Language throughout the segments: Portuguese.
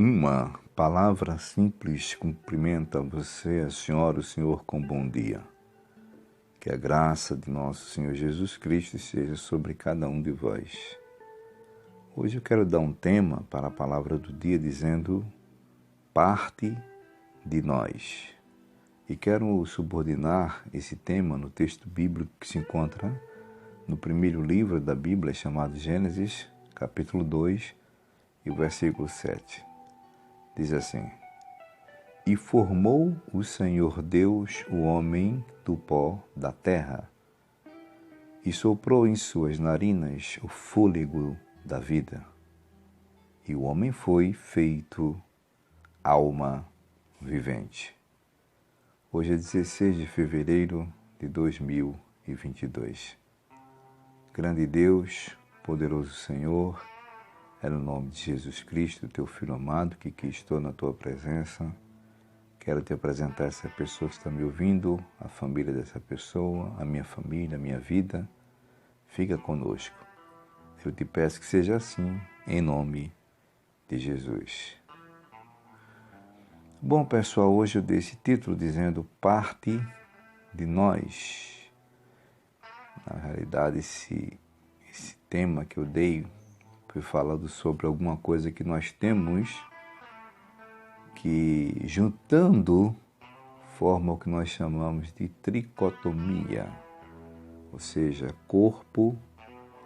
Uma palavra simples cumprimenta você, a senhora, o senhor, com bom dia. Que a graça de nosso Senhor Jesus Cristo esteja sobre cada um de vós. Hoje eu quero dar um tema para a palavra do dia dizendo parte de nós. E quero subordinar esse tema no texto bíblico que se encontra no primeiro livro da Bíblia, chamado Gênesis, capítulo 2, e o versículo 7. Diz assim: E formou o Senhor Deus o homem do pó da terra, e soprou em suas narinas o fôlego da vida. E o homem foi feito alma vivente. Hoje é 16 de fevereiro de 2022. Grande Deus, poderoso Senhor, é no nome de Jesus Cristo, teu Filho amado, que aqui estou na tua presença. Quero te apresentar essa pessoa que está me ouvindo, a família dessa pessoa, a minha família, a minha vida. Fica conosco. Eu te peço que seja assim, em nome de Jesus. Bom, pessoal, hoje eu dei esse título dizendo parte de nós. Na realidade, esse tema que eu dei foi falando sobre alguma coisa que nós temos que, juntando, forma o que nós chamamos de tricotomia, ou seja, corpo,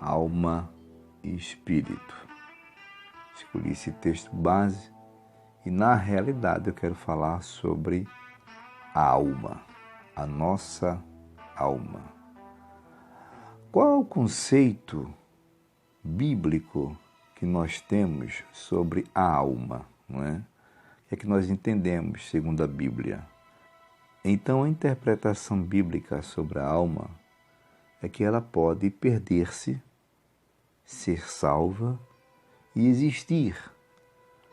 alma e espírito. Escolhi esse texto base e, na realidade, eu quero falar sobre a alma, a nossa alma. Qual é o conceito bíblico que nós temos sobre a alma, não é? O que é que nós entendemos segundo a Bíblia? Então, a interpretação bíblica sobre a alma é que ela pode perder-se, ser salva e existir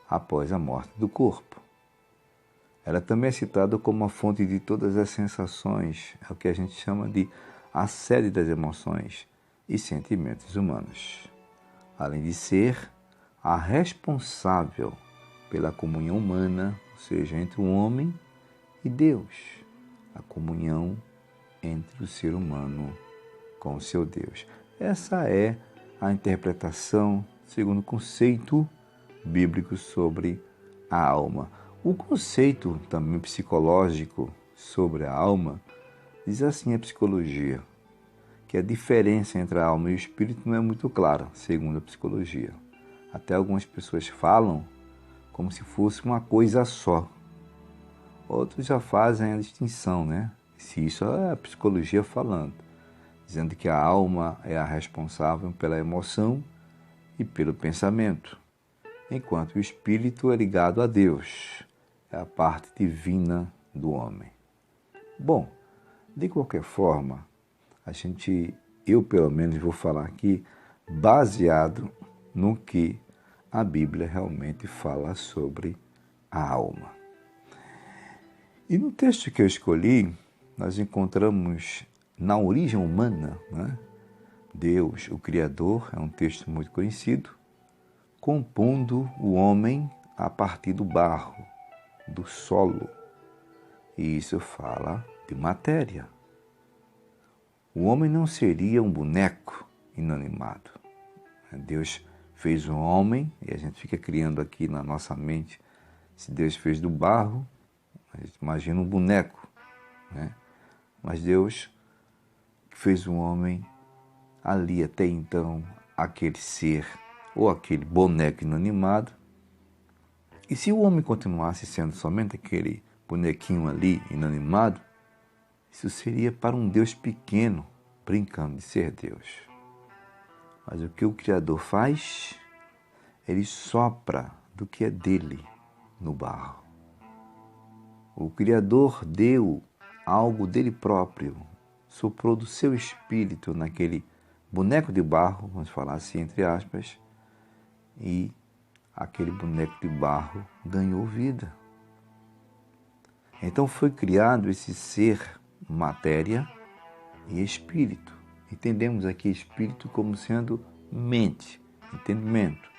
após a morte do corpo. Ela também é citada como a fonte de todas as sensações, é o que a gente chama de a sede das emoções e sentimentos humanos, além de ser a responsável pela comunhão humana, ou seja, entre o homem e Deus, a comunhão entre o ser humano com o seu Deus. Essa é a interpretação segundo o conceito bíblico sobre a alma. O conceito também psicológico sobre a alma diz assim a psicologia, que a diferença entre a alma e o espírito não é muito clara, segundo a psicologia. Até algumas pessoas falam como se fosse uma coisa só. Outros já fazem a distinção, né? Se isso é a psicologia falando, dizendo que a alma é a responsável pela emoção e pelo pensamento, enquanto o espírito é ligado a Deus, é a parte divina do homem. Bom, de qualquer forma, eu pelo menos vou falar aqui baseado no que a Bíblia realmente fala sobre a alma. E no texto que eu escolhi, nós encontramos na origem humana, né? Deus, o Criador, é um texto muito conhecido, compondo o homem a partir do barro, do solo. E isso fala de matéria. O homem não seria um boneco inanimado. Deus fez um homem, e a gente fica criando aqui na nossa mente, se Deus fez do barro, a gente imagina um boneco, né? Mas Deus fez um homem ali até então, aquele ser, ou aquele boneco inanimado. E se o homem continuasse sendo somente aquele bonequinho ali, inanimado, isso seria para um Deus pequeno, brincando de ser Deus. Mas o que o Criador faz? Ele sopra do que é dele no barro. O Criador deu algo dele próprio, soprou do seu espírito naquele boneco de barro, vamos falar assim entre aspas, e aquele boneco de barro ganhou vida. Então foi criado esse ser matéria e espírito. Entendemos aqui espírito como sendo mente, entendimento.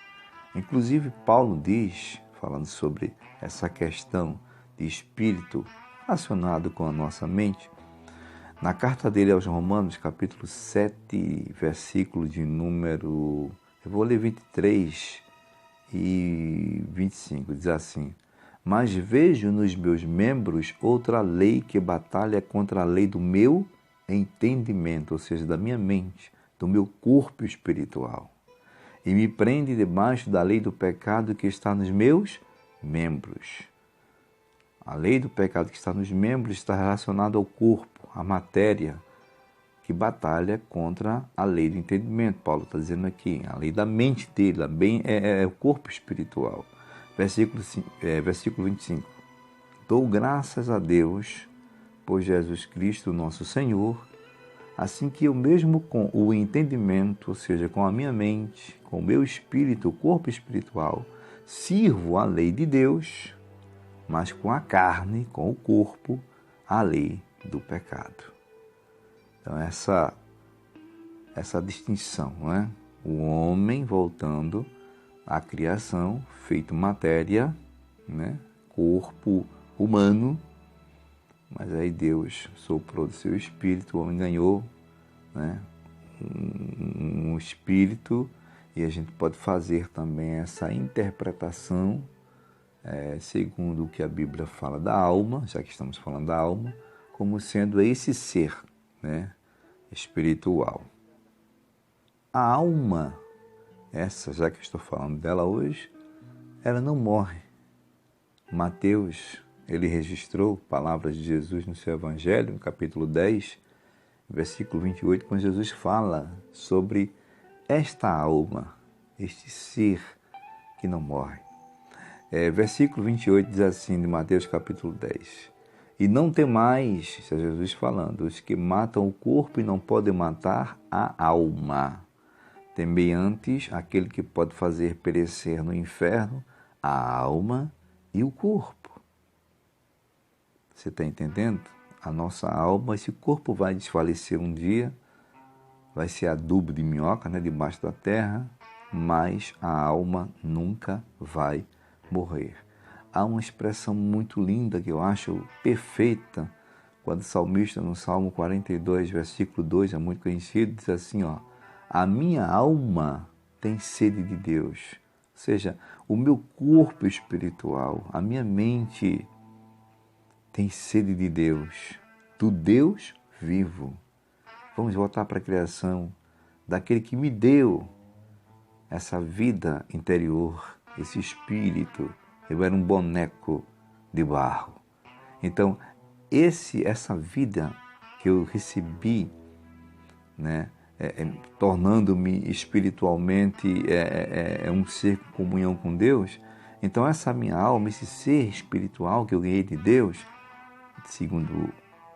Inclusive Paulo diz, falando sobre essa questão de espírito relacionado com a nossa mente. Na carta dele aos Romanos, capítulo 7, versículo de número, eu vou ler 23 e 25, diz assim: mas vejo nos meus membros outra lei que batalha contra a lei do meu entendimento, ou seja, da minha mente, do meu corpo espiritual, e me prende debaixo da lei do pecado que está nos meus membros. A lei do pecado que está nos membros está relacionada ao corpo, à matéria, que batalha contra a lei do entendimento. Paulo está dizendo aqui, a lei da mente dele, é o corpo espiritual. Versículo 25. Dou graças a Deus por Jesus Cristo, nosso Senhor, assim que eu mesmo com o entendimento, ou seja, com a minha mente, com o meu espírito, o corpo espiritual, sirvo a lei de Deus, mas com a carne, com o corpo, a lei do pecado. Então essa distinção, não é? O homem voltando à criação, feito matéria, né? Corpo humano, mas aí Deus soprou do seu espírito, o homem ganhou, né? um espírito, e a gente pode fazer também essa interpretação segundo o que a Bíblia fala da alma, já que estamos falando da alma, como sendo esse ser, né, espiritual. A alma, essa, já que estou falando dela hoje, ela não morre. Mateus, ele registrou palavras de Jesus no seu Evangelho, no capítulo 10, versículo 28, quando Jesus fala sobre esta alma, este ser que não morre. Versículo 28 diz assim, de Mateus capítulo 10. E não temais, isso é Jesus falando, os que matam o corpo e não podem matar a alma. Temei antes aquele que pode fazer perecer no inferno a alma e o corpo. Você está entendendo? A nossa alma, esse corpo vai desfalecer um dia, vai ser adubo de minhoca, né, debaixo da terra, mas a alma nunca vai morrer. Há uma expressão muito linda que eu acho perfeita, quando o salmista no Salmo 42, versículo 2, é muito conhecido, diz assim, ó, a minha alma tem sede de Deus. Ou seja, o meu corpo espiritual, a minha mente tem sede de Deus, do Deus vivo. Vamos voltar para a criação, daquele que me deu essa vida interior, esse espírito. Eu era um boneco de barro. Então, essa vida que eu recebi, né, tornando-me espiritualmente um ser com comunhão com Deus, então essa minha alma, esse ser espiritual que eu ganhei de Deus, segundo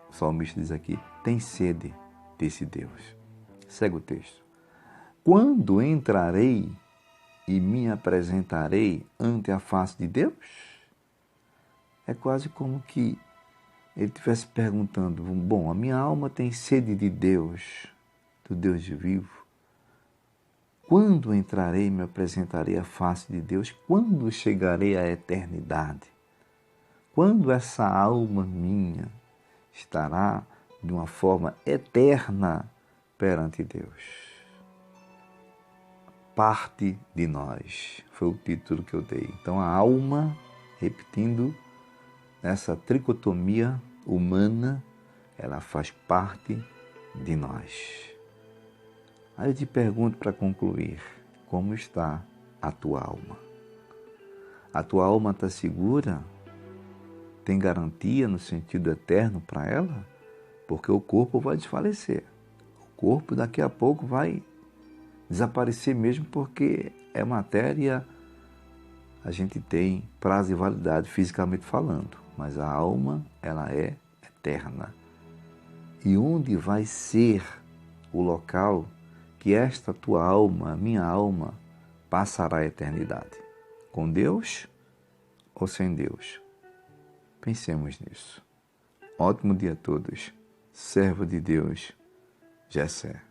o salmista diz aqui, tem sede desse Deus. Segue o texto. Quando entrarei e me apresentarei ante a face de Deus? É quase como que ele estivesse perguntando, bom, a minha alma tem sede de Deus, do Deus vivo. Quando entrarei e me apresentarei à face de Deus? Quando chegarei à eternidade? Quando essa alma minha estará de uma forma eterna perante Deus? Parte de nós, foi o título que eu dei. Então a alma, repetindo, essa tricotomia humana, ela faz parte de nós. Aí eu te pergunto para concluir, como está a tua alma? A tua alma está segura? Tem garantia no sentido eterno para ela? Porque o corpo vai desfalecer. O corpo daqui a pouco vai desaparecer mesmo, porque é matéria, a gente tem prazo e validade fisicamente falando, mas a alma, ela é eterna. E onde vai ser o local que esta tua alma, minha alma, passará a eternidade? Com Deus ou sem Deus? Pensemos nisso. Ótimo dia a todos. Servo de Deus, Jessé.